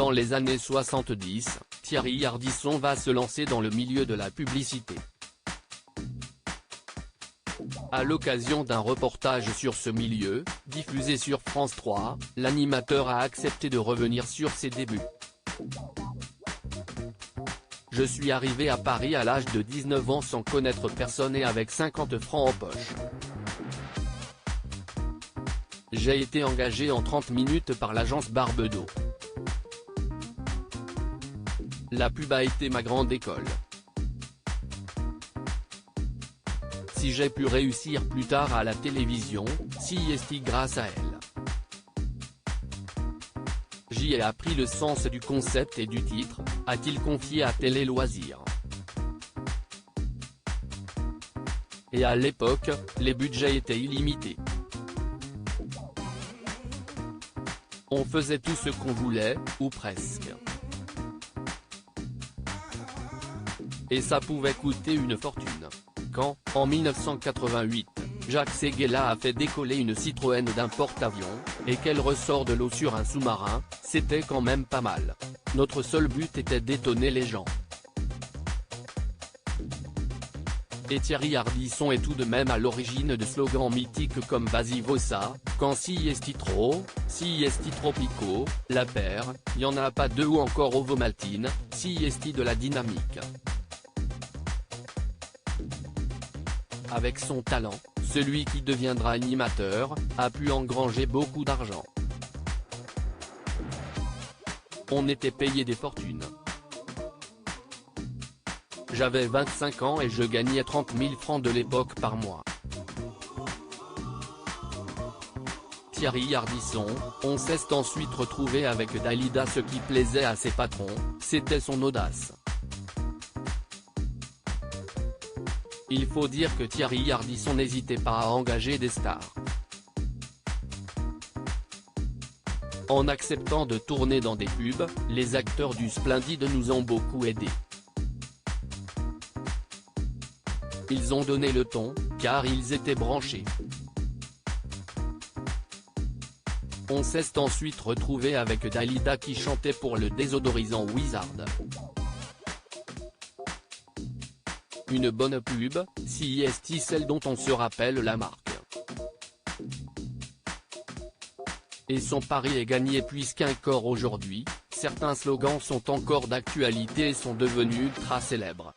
Dans les années 70, Thierry Ardisson va se lancer dans le milieu de la publicité. À l'occasion d'un reportage sur ce milieu, diffusé sur France 3, l'animateur a accepté de revenir sur ses débuts. Je suis arrivé à Paris à l'âge de 19 ans sans connaître personne et avec 50 francs en poche. J'ai été engagé en 30 minutes par l'agence Barbedo. La pub a été ma grande école. Si j'ai pu réussir plus tard à la télévision, c'est grâce à elle. J'y ai appris le sens du concept et du titre, a-t-il confié à Télé Loisirs. Et à l'époque, les budgets étaient illimités. On faisait tout ce qu'on voulait, ou presque. Et ça pouvait coûter une fortune. Quand, en 1988, Jacques Séguéla a fait décoller une Citroën d'un porte-avions, et qu'elle ressort de l'eau sur un sous-marin, c'était quand même pas mal. Notre seul but était d'étonner les gens. Et Thierry Ardisson est tout de même à l'origine de slogans mythiques comme Vas-y Vossa, quand si esti trop, si esti tropico, la paire, y en a pas deux ou encore Ovomaltine, si esti de la dynamique. Avec son talent, celui qui deviendra animateur, a pu engranger beaucoup d'argent. On était payé des fortunes. J'avais 25 ans et je gagnais 30 000 francs de l'époque par mois. Thierry Ardisson, on s'est ensuite retrouvé avec Dalida. Ce qui plaisait à ses patrons, c'était son audace. Il faut dire que Thierry Ardisson n'hésitait pas à engager des stars. En acceptant de tourner dans des pubs, les acteurs du Splendide nous ont beaucoup aidés. Ils ont donné le ton, car ils étaient branchés. On s'est ensuite retrouvé avec Dalida qui chantait pour le désodorisant Wizard. Une bonne pub, si celle dont on se rappelle la marque. Et son pari est gagné puisqu'encore aujourd'hui, certains slogans sont encore d'actualité et sont devenus ultra célèbres.